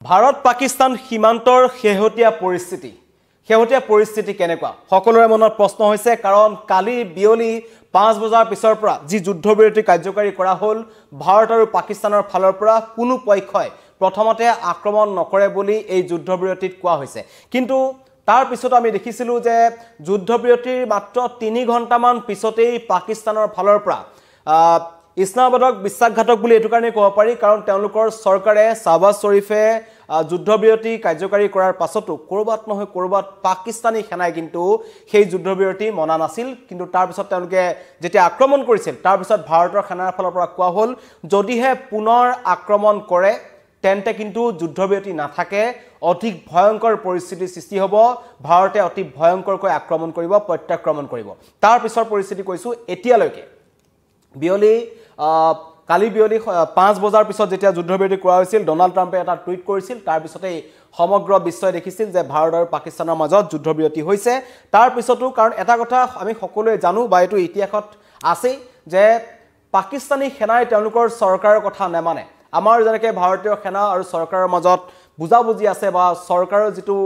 ভাৰত পাকিস্তান সীমান্তৰ শেহতীয়া পৰিস্থিতি কেনেকুৱা সকলোৰে মনত প্ৰশ্ন হৈছে কাৰণ কালি বিয়লি 5 বজাৰ পিছৰ পৰা যি যুদ্ধবিৰতি কাৰ্যকাৰী কৰা হ'ল ভাৰত আৰু পাকিস্তানৰ ফালৰ পৰা কোনো পক্ষই প্ৰথমতে আক্ৰমণ নকৰে বুলি এই যুদ্ধবিৰতিত কোৱা হৈছে কিন্তু তাৰ পিছত আমি দেখিছিলো যে যুদ্ধবিৰতিৰ মাত্ৰ 3 ঘণ্টামান পিছতেই পাকিস্তানৰ ফালৰ পৰা ইছলামাবাদক বিশ্বাসঘাতক বুলি এটো কাৰণে ক'ব পাৰি কাৰণ তেওঁলোকৰ চৰকাৰে শাহবাজ শৰীফে যুদ্ধবিৰতি কাৰ্যকাৰী কৰাৰ পাছতো কৰবাত নহয় কৰবাত পাকিস্তানী সেনাই কিন্তু সেই যুদ্ধবিৰতি মনা নাছিল কিন্তু তাৰ পিছত তেওঁলোকে যেতিয়া আক্ৰমণ কৰিছিল তাৰ পিছত ভাৰতৰ সেনাৰ ফালৰ পৰা কোৱা হ'ল যদিহে পুনৰ আক্ৰমণ কৰে তেন্তে কিন্তু যুদ্ধবিৰতি নাথাকে অধিক ভয়ংকৰ পৰিস্থিতিৰ সৃষ্টি হ'ব ভাৰতে অতি ভয়ংকৰকৈ আক্ৰমণ কৰিব প্ৰত্যাক্ৰমণ কৰিব তাৰ পিছৰ পৰিস্থিতি কৈছো এতিয়ালৈকে বিয়লি কালি বিয়লি 5 বজাৰ পিছত যেতিয়া যুদ্ধবিৰতি কৰা হৈছিল ডোনাল্ড ট্ৰাম্পে এটা টুইট কৰিছিল তাৰ পিছতে সমগ্ৰ বিশ্বই দেখিছিল যে ভাৰত আৰু পাকিস্তানৰ মাজত যুদ্ধবিৰতি হৈছে তাৰ পিছতো কাৰণ এটা কথা আমি সকলোৱে জানো বা এটো ইতিহাসত আছে যে পাকিস্তানী সেনাই তেওঁলোকৰ চৰকাৰৰ কথা নেমানে আমাৰ যেনেকৈ ভাৰতীয় সেনা আৰু চৰকাৰৰ মাজত বুজাবুজি আছে বা চৰকাৰৰ যেটো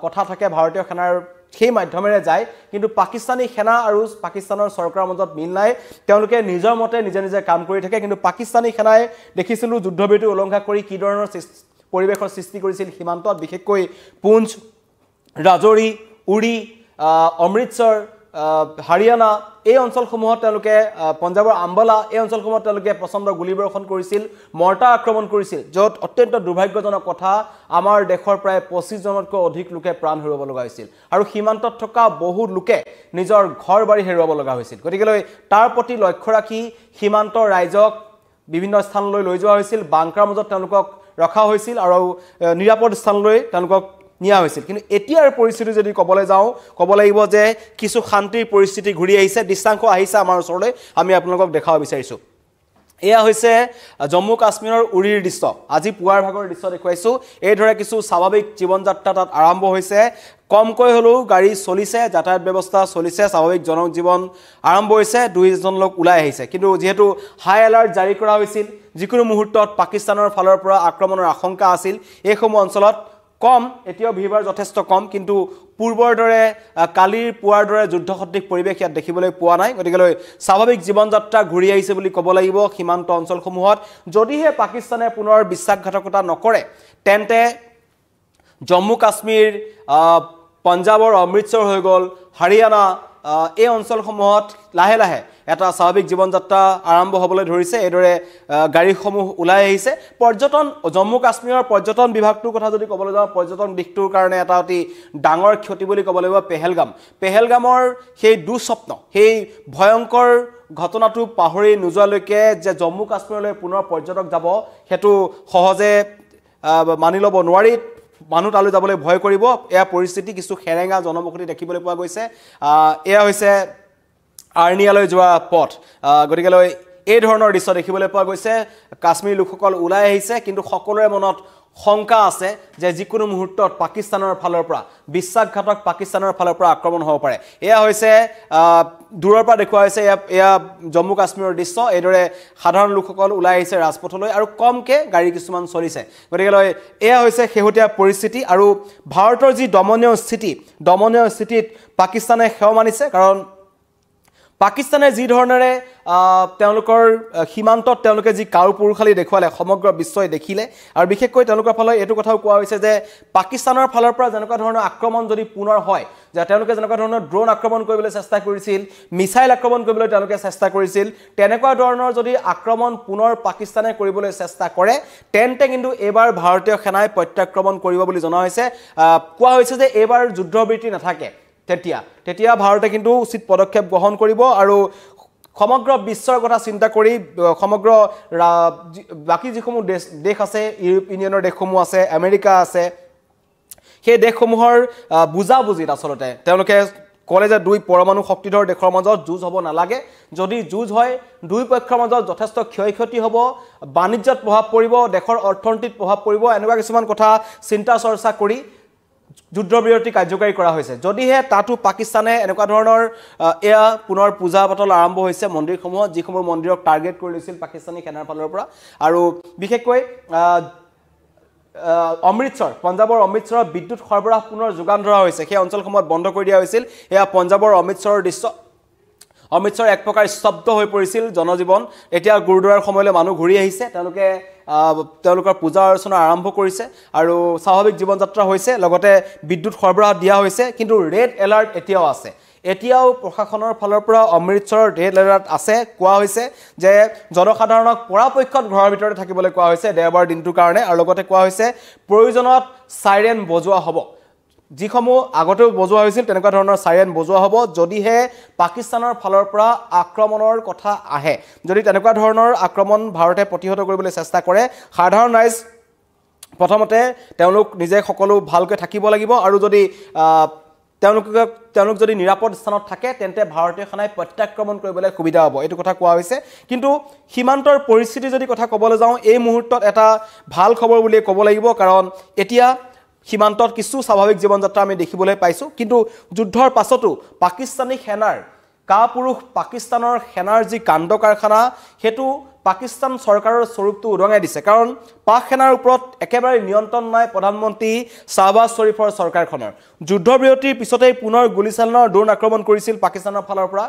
কথা থাকে ভাৰতীয় সেনাৰ সেই মাধ্যমেৰে যায় কিন্তু পাকিস্তানী সেনা আৰু পাকিস্তানৰ চৰকাৰৰ মাজত মিল নাই তেওঁলোকে নিজৰ মতে নিজে কাম কৰি থাকে কিন্তু পাকিস্তানী সেনাই দেখিছিলো যুদ্ধবিৰতি উলংঘা কৰি কি ধৰণৰ পৰিবেশৰ সৃষ্টি কৰিছিল সীমান্তত বিশেষকৈ পুঞ্চ ৰাজৌৰি উৰি অমৃতসৰ হাৰিয়ানা এই অঞ্চলসমূহত তেওঁলোকে পঞ্জাবৰ আম্বালা এই অঞ্চলসমূহত তেওঁলোকে প্ৰচণ্ড গুলীবৰ্ষণ কৰিছিল মৰ্টাৰ আক্ৰমণ কৰিছিল য'ত অত্যন্ত দুৰ্ভাগ্যজনক কথা আমাৰ দেশৰ প্ৰায় 25 জনতকৈ অধিক লোকে প্ৰাণ হেৰুৱাব লগা হৈছিল আৰু সীমান্তত থকা বহু লোকে নিজৰ ঘৰ বাৰী হেৰুৱাব লগা হৈছিল গতিকে তাৰ প্ৰতি লক্ষ্য ৰাখি সীমান্তৰ ৰাইজক বিভিন্ন স্থানলৈ লৈ যোৱা হৈছিল বাংকাৰ মাজত তেওঁলোকক ৰখা হৈছিল আৰু নিৰাপদ স্থানলৈ তেওঁলোকক নিয়া হৈছিল কিন্তু এতিয়াৰ পৰিস্থিতি যদি ক'বলৈ যাওঁ ক'ব লাগিব যে কিছু শান্তিৰ পৰিস্থিতি ঘূৰি আহিছে দৃশ্যাংশ আহিছে আমাৰ ওচৰলৈ আমি আপোনালোকক দেখাব বিচাৰিছো এয়া হৈছে জম্মু কাশ্মীৰৰ উৰিৰ দৃশ্য আজি পুৱাৰ ভাগৰ দৃশ্য দেখুৱাইছো এই ধৰে কিছু স্বাভাৱিক জীৱন যাত্ৰা তাত আৰম্ভ হৈছে কমকৈ হলেও গাড়ী চলিছে যাতায়াত ব্যৱস্থা চলিছে স্বাভাৱিক জনজীৱন আৰম্ভ হৈছে দুইজন লোক ওলাই আহিছে কিন্তু যেহেতু হাই এলাৰ্ট জাৰি কৰা হৈছিল যিকোনো মুহূৰ্তত পাকিস্তানৰ ফালৰ পৰা আক্ৰমণৰ আশংকা আছিল এই সমূহ অঞ্চলত কম এতিয়াও ভিৰভাৰ যথেষ্ট কম কিন্তু পূৰ্বৰ দৰে কালিৰ পুৱাৰ দৰে যুদ্ধসদৃশ পৰিবেশ ইয়াত দেখিবলৈ পোৱা নাই গতিকে স্বাভাৱিক জীৱন যাত্ৰা ঘূৰি আহিছে বুলি ক'ব লাগিব সীমান্ত অঞ্চলসমূহত যদিহে পাকিস্তানে পুনৰ বিশ্বাসঘাতকতা নকৰে তেন্তে জম্মু কাশ্মীৰ পঞ্জাবৰ অমৃতসৰ হৈ গ'ল হাৰিয়ানা এই অঞ্চলসমূহত লাহে লাহে এটা স্বাভাৱিক জীৱন যাত্ৰা আৰম্ভ হ'বলৈ ধৰিছে এদৰে গাড়ীসমূহ ওলাই আহিছে পৰ্যটন জম্মু কাশ্মীৰৰ পৰ্যটন বিভাগটোৰ কথা যদি ক'বলৈ যাওঁ পৰ্যটন দিশটোৰ কাৰণে এটা অতি ডাঙৰ ক্ষতি বুলি ক'ব লাগিব পেহেলগামৰ সেই দুঃস্বপ্ন সেই ভয়ংকৰ ঘটনাটো পাহৰি নোযোৱালৈকে যে জম্মু কাশ্মীৰলৈ পুনৰ পৰ্যটক যাব হেতু সহজে মানি ল'ব নোৱাৰি মানুহ তালৈ যাবলৈ ভয় কৰিব এয়া পৰিস্থিতি কিছু খেৰেঙা জনবসতি দেখিবলৈ পোৱা গৈছে এয়া হৈছে আৰ্নিয়ালৈ যোৱা পথ গতিকে এই ধৰণৰ দৃশ্য দেখিবলৈ পোৱা গৈছে কাশ্মীৰ লোকসকল ওলাই আহিছে কিন্তু সকলোৰে মনত শংকা আছে যে যিকোনো মুহূৰ্তত পাকিস্তানৰ ফালৰ পৰা বিশ্বাসঘাতক পাকিস্তানৰ ফালৰ পৰা আক্ৰমণ হ'ব পাৰে এয়া হৈছে দূৰৰ পৰা দেখুওৱা হৈছে এয়া জম্মু কাশ্মীৰৰ দৃশ্য এইদৰে সাধাৰণ লোকসকল ওলাই আহিছে ৰাজপথলৈ আৰু কমকে গাড়ী কিছুমান চলিছে গতিকে এয়া হৈছে শেহতীয়া পৰিস্থিতি আৰু ভাৰতৰ যি দমনীয় স্থিতিত পাকিস্তানে সেৱা মানিছে কাৰণ পাকিস্তানে যি ধৰণেৰে তেওঁলোকৰ সীমান্তত তেওঁলোকে যি কাৰুপুৰুষালি দেখুৱালে সমগ্ৰ বিশ্বই দেখিলে আৰু বিশেষকৈ তেওঁলোকৰ ফালে এটো কথাও কোৱা হৈছে যে পাকিস্তানৰ ফালৰ পৰা যেনেকুৱা ধৰণৰ আক্ৰমণ যদি পুনৰ হয় যে তেওঁলোকে যেনেকুৱা ধৰণৰ ড্ৰোন আক্ৰমণ কৰিবলৈ চেষ্টা কৰিছিল মিছাইল আক্ৰমণ কৰিবলৈ তেওঁলোকে চেষ্টা কৰিছিল তেনেকুৱা ধৰণৰ যদি আক্ৰমণ পুনৰ পাকিস্তানে কৰিবলৈ চেষ্টা কৰে তেন্তে কিন্তু এবাৰ ভাৰতীয় সেনাই প্ৰত্যাক্ৰমণ কৰিব বুলি জনা হৈছে কোৱা হৈছে যে এবাৰ যুদ্ধবিৰতি নাথাকে তেতিয়া ভাৰতে কিন্তু উচিত পদক্ষেপ গ্ৰহণ কৰিব আৰু সমগ্ৰ বিশ্বৰ কথা চিন্তা কৰি সমগ্ৰ বাকি যিসমূহ দেশ আছে ইউৰোপ ইউনিয়নৰ দেশসমূহ আছে আমেৰিকা আছে সেই দেশসমূহৰ বুজাবুজিত আচলতে তেওঁলোকে ক'লে যে দুই পৰমাণু শক্তিধৰ দেশৰ মাজত যুঁজ হ'ব নালাগে যদি যুঁজ হয় দুই পক্ষৰ মাজত যথেষ্ট ক্ষয়ক্ষতি হ'ব বাণিজ্যত প্ৰভাৱ পৰিব দেশৰ অৰ্থনীতিত প্ৰভাৱ পৰিব এনেকুৱা কিছুমান কথা চিন্তা চৰ্চা কৰি যুদ্ধবিৰতি কাৰ্যকাৰী কৰা হৈছে যদিহে তাতো পাকিস্তানে এনেকুৱা ধৰণৰ এয়া পুনৰ পূজা পাতল আৰম্ভ হৈছে মন্দিৰসমূহত যিসমূহ মন্দিৰক টাৰ্গেট কৰি লৈছিল পাকিস্তানী সেনাৰ ফালৰ পৰা আৰু বিশেষকৈ অমৃতসৰ পঞ্জাবৰ অমৃতসৰৰ বিদ্যুৎ সৰবৰাহ পুনৰ যোগান ধৰা হৈছে সেই অঞ্চলসমূহত বন্ধ কৰি দিয়া হৈছিল এয়া পঞ্জাবৰ অমৃতসৰৰ দৃশ্য অমৃতসৰ এক প্ৰকাৰ স্তব্ধ হৈ পৰিছিল জনজীৱন এতিয়া গুৰুদ্বাৰৰ সময়লৈ মানুহ ঘূৰি আহিছে তেওঁলোকৰ পূজা অৰ্চনা আৰম্ভ কৰিছে আৰু স্বাভাৱিক জীৱন যাত্ৰা হৈছে লগতে বিদ্যুৎ সৰবৰাহ দিয়া হৈছে কিন্তু ৰেড এলাৰ্ট এতিয়াও আছে এতিয়াও প্ৰশাসনৰ ফালৰ পৰা অমৃতসৰৰ ৰেড এলাৰ্ট আছে কোৱা হৈছে যে জনসাধাৰণক পৰাপক্ষত ঘৰৰ ভিতৰতে থাকিবলৈ কোৱা হৈছে দেওবাৰ দিনটোৰ কাৰণে আৰু লগতে কোৱা হৈছে প্ৰয়োজনত সাইৰেন বজোৱা হ'ব যিসমূহ আগতেও বজোৱা হৈছিল তেনেকুৱা ধৰণৰ সাইৰেন বজোৱা হ'ব যদিহে পাকিস্তানৰ ফালৰ পৰা আক্ৰমণৰ কথা আহে যদি তেনেকুৱা ধৰণৰ আক্ৰমণ ভাৰতে প্ৰতিহত কৰিবলৈ চেষ্টা কৰে সাধাৰণ ৰাইজ প্ৰথমতে তেওঁলোক নিজে সকলো ভালকৈ থাকিব লাগিব আৰু যদি তেওঁলোক যদি নিৰাপদ স্থানত থাকে তেন্তে ভাৰতীয় সেনাই প্ৰত্যাক্ৰমণ কৰিবলৈ সুবিধা হ'ব এইটো কথা কোৱা হৈছে কিন্তু সীমান্তৰ পৰিস্থিতি যদি কথা ক'বলৈ যাওঁ এই মুহূৰ্তত এটা ভাল খবৰ বুলি ক'ব লাগিব কাৰণ এতিয়া সীমান্তত কিছু স্বাভাৱিক জীৱন যাত্ৰা আমি দেখিবলৈ পাইছো কিন্তু যুদ্ধৰ পাছতো পাকিস্তানী সেনাৰ কাপুৰুষ পাকিস্তানৰ সেনাৰ যি কাণ্ড কাৰখানা হেতু পাকিস্তান চৰকাৰৰ স্বৰূপটো উদঙাই দিছে কাৰণ পাক সেনাৰ ওপৰত একেবাৰে নিয়ন্ত্ৰণ নাই প্ৰধানমন্ত্ৰী শাহবাজ শৰীফৰ চৰকাৰখনৰ যুদ্ধবিৰতিৰ পিছতেই পুনৰ গুলিচালনাৰ ড্ৰোন আক্ৰমণ কৰিছিল পাকিস্তানৰ ফালৰ পৰা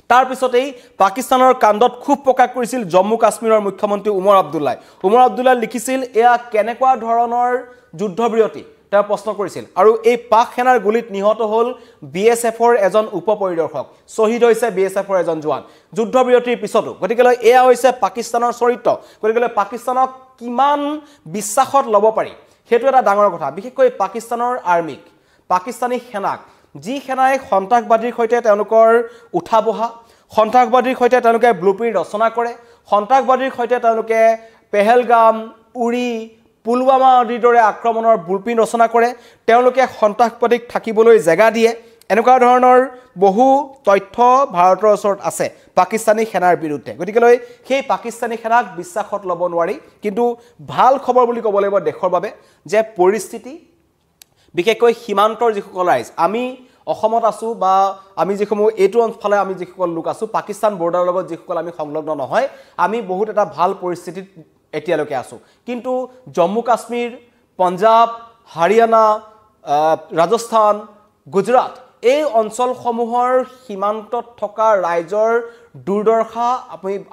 তাৰ পিছতেই পাকিস্তানৰ কাণ্ডত খুব প্ৰকাশ কৰিছিল জম্মু কাশ্মীৰৰ মুখ্যমন্ত্ৰী উমৰ আব্দুল্লাহ লিখিছিল এয়া কেনেকুৱা ধৰণৰ যুদ্ধবিৰতি তেওঁ প্ৰশ্ন কৰিছিল আৰু এই পাক সেনাৰ গুলিত নিহত হ'ল বিএছএফৰ এজন উপপৰিদৰ্শক শহীদ হৈছে বিএছএফৰ এজন জোৱান যুদ্ধবিৰতিৰ পিছতো গতিকেলৈ এয়া হৈছে পাকিস্তানৰ চৰিত্ৰ গতিকেলৈ পাকিস্তানক কিমান বিশ্বাসত ল'ব পাৰি সেইটো এটা ডাঙৰ কথা বিশেষকৈ পাকিস্তানৰ আৰ্মিক পাকিস্তানী সেনাক যি সেনাই সন্ত্ৰাসবাদীৰ সৈতে তেওঁলোকৰ উঠা বহা সন্ত্ৰাসবাদীৰ সৈতে তেওঁলোকে ব্লুপ্ৰিণ্ট ৰচনা কৰে সন্ত্ৰাসবাদীৰ সৈতে তেওঁলোকে পেহেলগাম উৰি পুলৱামা আদিৰ দৰে আক্ৰমণৰ ব্লুপ্ৰিণ্ট ৰচনা কৰে তেওঁলোকে সন্ত্ৰাসবাদীক থাকিবলৈ জেগা দিয়ে এনেকুৱা ধৰণৰ বহু তথ্য ভাৰতৰ ওচৰত আছে পাকিস্তানী সেনাৰ বিৰুদ্ধে গতিকেলৈ সেই পাকিস্তানী সেনাক বিশ্বাসত ল'ব নোৱাৰি কিন্তু ভাল খবৰ বুলি ক'ব লাগিব দেশৰ বাবে যে পৰিস্থিতি বিশেষকৈ সীমান্তৰ যিসকল ৰাইজ আমি অসমত আছো বা আমি যিসমূহ এইটো অঞ্চলে আমি যিসকল লোক আছো পাকিস্তান বৰ্ডাৰৰ লগত যিসকল আমি সংলগ্ন নহয় আমি বহুত এটা ভাল পৰিস্থিতিত এতিয়ালৈকে আছো কিন্তু জম্মু কাশ্মীৰ পঞ্জাব হাৰিয়ানা ৰাজস্থান গুজৰাট এই অঞ্চলসমূহৰ সীমান্তত থকা ৰাইজৰ দুৰ্দশা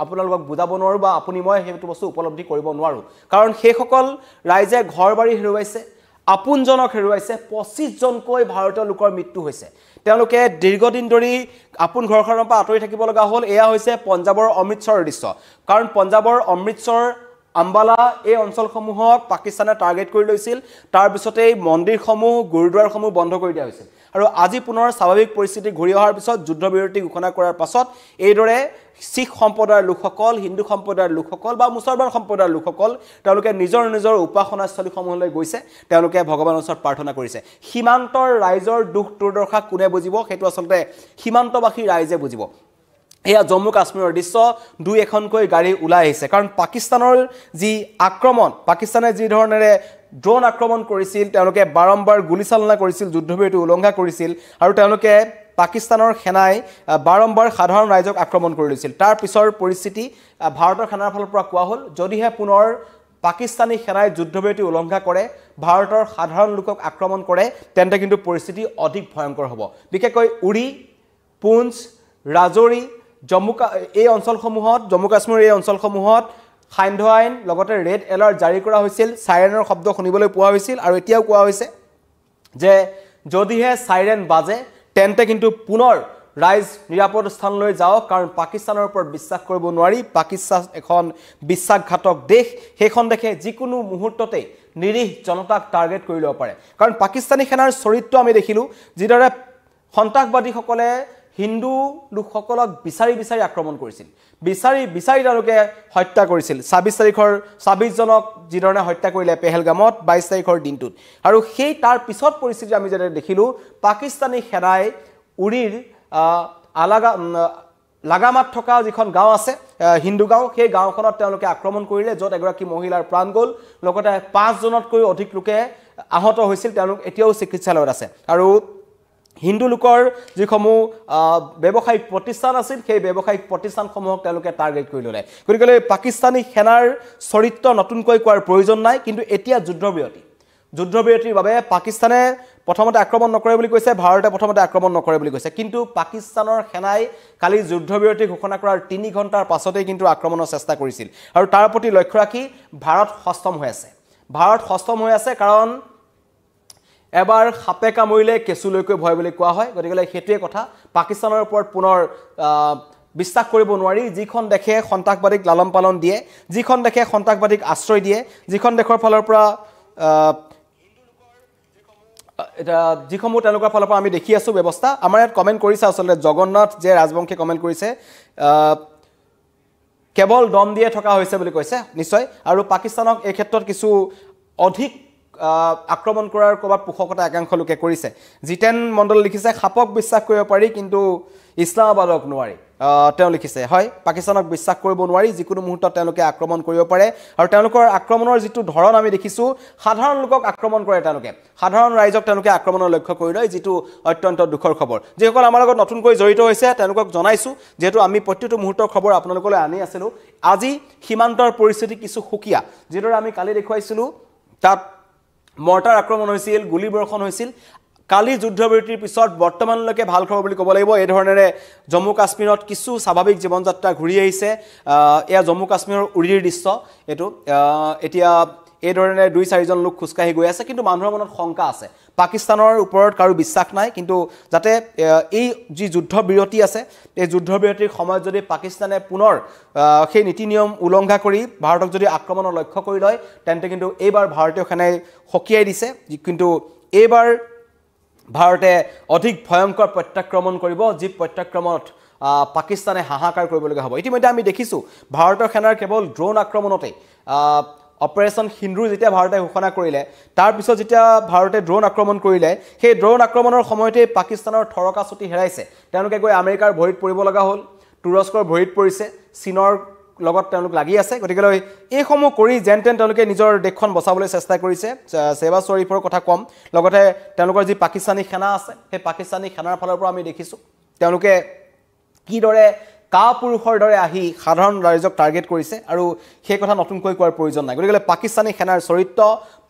আপোনালোকক বুজাব নোৱাৰো বা আপুনি মই সেইটো বস্তু উপলব্ধি কৰিব নোৱাৰো কাৰণ সেইসকল ৰাইজে ঘৰবাৰী হেৰুৱাইছে আপোনজনক হেৰুৱাইছে 25 জনকৈ ভাৰতীয় লোকৰ মৃত্যু হৈছে তেওঁলোকে দীৰ্ঘদিন ধৰি আপোন ঘৰখনৰ পৰা আঁতৰি থাকিব লগা হ'ল এয়া হৈছে পঞ্জাবৰ অমৃতসৰৰ দৃশ্য কাৰণ পঞ্জাবৰ অমৃতসৰ আম্বালা এই অঞ্চলসমূহক পাকিস্তানে টাৰ্গেট কৰি লৈছিল তাৰ পিছতেই মন্দিৰসমূহ গুৰুদ্বাৰসমূহ বন্ধ কৰি দিয়া হৈছিল আৰু আজি পুনৰ স্বাভাৱিক পৰিস্থিতি ঘূৰি অহাৰ পিছত যুদ্ধবিৰতি ঘোষণা কৰাৰ পাছত এইদৰে শিখ সম্প্ৰদায়ৰ লোকসকল হিন্দু সম্প্ৰদায়ৰ লোকসকল বা মুছলমান সম্প্ৰদায়ৰ লোকসকল তেওঁলোকে নিজৰ উপাসনাস্থলীসমূহলৈ গৈছে তেওঁলোকে ভগৱানৰ ওচৰত প্ৰাৰ্থনা কৰিছে সীমান্তৰ ৰাইজৰ দুখ দুৰ্দশা কোনে বুজিব সেইটো আচলতে সীমান্তবাসী ৰাইজে বুজিব এয়া জম্মু কাশ্মীৰৰ দৃশ্য দুই এখনকৈ গাড়ী ওলাই আহিছে কাৰণ পাকিস্তানৰ যি আক্ৰমণ পাকিস্তানে যি ধৰণেৰে ড্ৰোন আক্ৰমণ কৰিছিল তেওঁলোকে বাৰম্বাৰ গুলিচালনা কৰিছিল যুদ্ধবিৰতি উলংঘা কৰিছিল আৰু তেওঁলোকে পাকিস্তানৰ সেনাই বাৰম্বাৰ সাধাৰণ ৰাইজক আক্ৰমণ কৰি লৈছিল তাৰ পিছৰ পৰিস্থিতি ভাৰতৰ সেনাৰ ফালৰ পৰা কোৱা হ'ল যদিহে পুনৰ পাকিস্তানী সেনাই যুদ্ধবিৰতি উলংঘা কৰে ভাৰতৰ সাধাৰণ লোকক আক্ৰমণ কৰে তেন্তে কিন্তু পৰিস্থিতি অধিক ভয়ংকৰ হ'ব বিশেষকৈ উৰি পুঞ্চ ৰাজৌৰি এই অঞ্চলসমূহত জম্মু কাশ্মীৰৰ এই অঞ্চলসমূহত সান্ধ্য আইন লগতে ৰেড এলাৰ্ট জাৰি কৰা হৈছিল সাইৰেনৰ শব্দ শুনিবলৈ পোৱা হৈছিল আৰু এতিয়াও কোৱা হৈছে যে যদিহে সাইৰেন বাজে তেন্তে কিন্তু পুনৰ ৰাইজ নিৰাপদ স্থানলৈ যাওক কাৰণ পাকিস্তানৰ ওপৰত বিশ্বাস কৰিব নোৱাৰি পাকিস্তান এখন বিশ্বাসঘাতক দেশ সেইখন দেশে যিকোনো মুহূৰ্ততে নিৰীহ জনতাক টাৰ্গেট কৰি ল'ব পাৰে কাৰণ পাকিস্তানী সেনাৰ চৰিত্ৰ আমি দেখিলো যিদৰে সন্ত্ৰাসবাদীসকলে হিন্দু লোকসকলক বিচাৰি আক্ৰমণ কৰিছিল বিচাৰি তেওঁলোকে হত্যা কৰিছিল 26 জনক যিধৰণে হত্যা কৰিলে পেহেলগামত 22 তাৰিখৰ দিনটোত আৰু সেই তাৰ পিছত পৰিস্থিতি আমি যেনে দেখিলো পাকিস্তানী সেনাই উৰিৰ লাগামাত থকা যিখন গাঁও আছে হিন্দু গাঁও সেই গাঁওখনত তেওঁলোকে আক্ৰমণ কৰিলে য'ত এগৰাকী মহিলাৰ প্ৰাণ গ'ল লগতে 5 জনতকৈ অধিক লোকে আহত হৈছিল তেওঁলোক এতিয়াও চিকিৎসালয়ত আছে আৰু হিন্দু লোকৰ যিসমূহ ব্যৱসায়িক প্ৰতিষ্ঠান আছিল সেই ব্যৱসায়িক প্ৰতিষ্ঠানসমূহক তেওঁলোকে টাৰ্গেট কৰি ল'লে গতিকে পাকিস্তানী সেনাৰ চৰিত্ৰ নতুনকৈ কোৱাৰ প্ৰয়োজন নাই কিন্তু এতিয়া যুদ্ধবিৰতিৰ বাবে পাকিস্তানে প্ৰথমতে আক্ৰমণ নকৰে বুলি কৈছে ভাৰতে প্ৰথমতে আক্ৰমণ নকৰে বুলি কৈছে কিন্তু পাকিস্তানৰ সেনাই কালি যুদ্ধবিৰতি ঘোষণা কৰাৰ 3 ঘণ্টাৰ পাছতেই কিন্তু আক্ৰমণৰ চেষ্টা কৰিছিল আৰু তাৰ প্ৰতি লক্ষ্য ৰাখি ভাৰত সষ্টম হৈ আছে কাৰণ এবাৰ সাপে কামুৰিলে কেঁচুলৈকৈ ভয় বুলি কোৱা হয় গতিকে সেইটোৱে কথা পাকিস্তানৰ ওপৰত পুনৰ বিশ্বাস কৰিব নোৱাৰি যিখন দেশে সন্ত্ৰাসবাদীক লালন পালন দিয়ে যিখন দেশে সন্ত্ৰাসবাদীক আশ্ৰয় দিয়ে যিখন দেশৰ ফালৰ পৰা এটা যিসমূহ তেওঁলোকৰ ফালৰ পৰা আমি দেখি আছো ব্যৱস্থা আমাৰ ইয়াত কমেন্ট কৰিছে আচলতে জগন্নাথ যে ৰাজবংশী কমেন্ট কৰিছে কেৱল দম দিয়ে থকা হৈছে বুলি কৈছে নিশ্চয় আৰু পাকিস্তানক এই ক্ষেত্ৰত কিছু অধিক আক্ৰমণ কৰাৰ কবাত পোষকতা একাংশ লোকে কৰিছে জিতেন মণ্ডল লিখিছে খাপক বিশ্বাস কৰিব পাৰি কিন্তু ইছলামাবাদক নোৱাৰি তেওঁ লিখিছে হয় পাকিস্তানক বিশ্বাস কৰিব নোৱাৰি যিকোনো মুহূৰ্তত তেওঁলোকে আক্ৰমণ কৰিব পাৰে আৰু তেওঁলোকৰ আক্ৰমণৰ যিটো ধৰণ আমি দেখিছো সাধাৰণ লোকক আক্ৰমণ কৰে তেওঁলোকে সাধাৰণ ৰাইজক তেওঁলোকে আক্ৰমণৰ লক্ষ্য কৰি লয় যিটো অত্যন্ত দুখৰ খবৰ যিসকল আমাৰ লগত নতুনকৈ জড়িত হৈছে তেওঁলোকক জনাইছো যেহেতু আমি প্ৰতিটো মুহূৰ্তৰ খবৰ আপোনালোকলৈ আনি আছিলো আজি সীমান্তৰ পৰিস্থিতি কিছু সুকিয়া যেদৰে আমি কালি দেখুৱাইছিলো তাত মৰ্টাৰ আক্ৰমণ হৈছিল গুলি বৰ্ষণ হৈছিল কালি যুদ্ধবিৰতিৰ পিছত বৰ্তমানলৈকে ভাল খবৰ বুলি ক'ব লাগিব এই ধৰণেৰে জম্মু কাশ্মীৰত কিছু স্বাভাৱিক জীৱন যাত্ৰা ঘূৰি আহিছে এয়া জম্মু কাশ্মীৰৰ উৰিৰ দৃশ্য এটো এতিয়া এই ধৰণে 2-4 জন লোক খুসকাহি গৈ আছে কিন্তু মানুহৰ মনত শংকা আছে পাকিস্তানৰ ওপৰত কাৰো বিশ্বাস নাই কিন্তু যাতে এই যি যুদ্ধবিৰতি আছে এই যুদ্ধবিৰতিৰ সময়ত যদি পাকিস্তানে পুনৰ সেই নীতি নিয়ম উলংঘা কৰি ভাৰতক যদি আক্ৰমণৰ লক্ষ্য কৰি লয় তেন্তে কিন্তু এইবাৰ ভাৰতীয় সেনাই হকিয়াই দিছে কিন্তু এইবাৰ ভাৰতে অধিক ভয়ংকৰ প্ৰত্যাক্ৰমণ কৰিব যি প্ৰত্যাক্ৰমণত পাকিস্তানে হাহাকাৰ কৰিবলগীয়া হ'ব ইতিমধ্যে আমি দেখিছো ভাৰতৰ সেনাৰ কেৱল ড্ৰোন আক্ৰমণতে অপাৰেশন সিন্ধুৰ যেতিয়া ভাৰতে ঘোষণা কৰিলে তাৰ পিছত যেতিয়া ভাৰতে ড্ৰোন আক্ৰমণ কৰিলে সেই ড্ৰোন আক্ৰমণৰ সময়তে পাকিস্তানৰ থৰকা চুটি হেৰাইছে তেওঁলোকে গৈ আমেৰিকাৰ ভৰিত পৰিব লগা হ'ল তুৰস্কৰ ভৰিত পৰিছে চীনৰ লগত তেওঁলোক লাগি আছে গতিকে এই সমূহ কৰি জেনটেন তেওঁলোকে নিজৰ দেশখন বচাবলৈ চেষ্টা কৰিছে সেৱা শ্বৰীফৰ কথা কম লগতে তেওঁলোকৰ যি পাকিস্তানী সেনা আছে সেই পাকিস্তানী সেনাৰ ফালৰ পৰা আমি দেখিছো তেওঁলোকে কিদৰে কাপুৰুষৰ দৰে আহি সাধাৰণ ৰাইজক টাৰ্গেট কৰিছে আৰু সেই কথা নতুনকৈ কোৱাৰ প্ৰয়োজন নাই গতিকে পাকিস্তানী সেনাৰ চৰিত্ৰ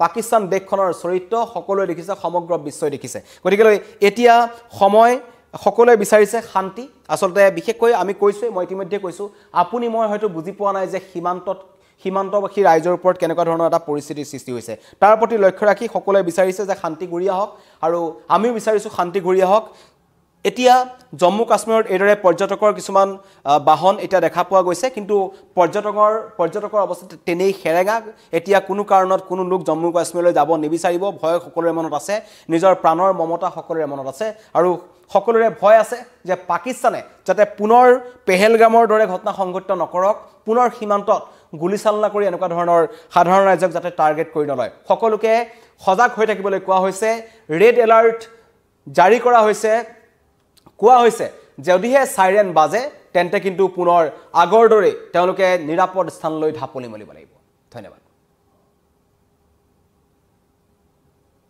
পাকিস্তান দেশখনৰ চৰিত্ৰ সকলোৱে দেখিছে সমগ্ৰ বিশ্বই দেখিছে গতিকে এতিয়া সময় সকলোৱে বিচাৰিছে শান্তি আসলতে বিশেষকৈ আমি কৈছো মই ইতিমধ্যে কৈছো আপুনি মই হয়তো বুজি পোৱা নাই যে সীমান্তবাসী ৰাইজৰ ওপৰত কেনেকুৱা ধৰণৰ এটা পৰিস্থিতিৰ সৃষ্টি হৈছে তাৰ প্ৰতি লক্ষ্য ৰাখি সকলোৱে বিচাৰিছে যে শান্তি ঘূৰি আহক আৰু আমিও বিচাৰিছো শান্তি ঘূৰি আহক এতিয়া জম্মু কাশ্মীৰত এদৰে পৰ্যটকৰ কিছুমান বাহন এটা দেখা পোৱা গৈছে কিন্তু পৰ্যটকৰ অৱস্থা তেনেই হেৰেঙা এতিয়া কোনো কাৰণত কোনো লোক জম্মু কাশ্মীৰলৈ যাব নিবিচাৰিব ভয় সকলোৰে মনত আছে নিজৰ প্ৰাণৰ মমতা সকলোৰে মনত আছে আৰু সকলোৰে ভয় আছে যে পাকিস্তানে যাতে পুনৰ পেহেলগামৰ দৰে ঘটনা সংঘটিত নকৰক পুনৰ সীমান্তত গুলিচালনা কৰি এনেকুৱা ধৰণৰ সাধাৰণ ৰাইজক যাতে টাৰ্গেট কৰি নলয় সকলোকে সজাগ হৈ থাকিবলৈ কোৱা হৈছে ৰেড এলাৰ্ট জাৰি কৰা হৈছে কোৱা হৈছে যদিহে সাইৰেন বাজে তেন্তে কিন্তু পুনৰ আগৰ দৰে তেওঁলোকে নিৰাপদ স্থানলৈ ঢাপলি মলিব লাগিব ধন্যবাদ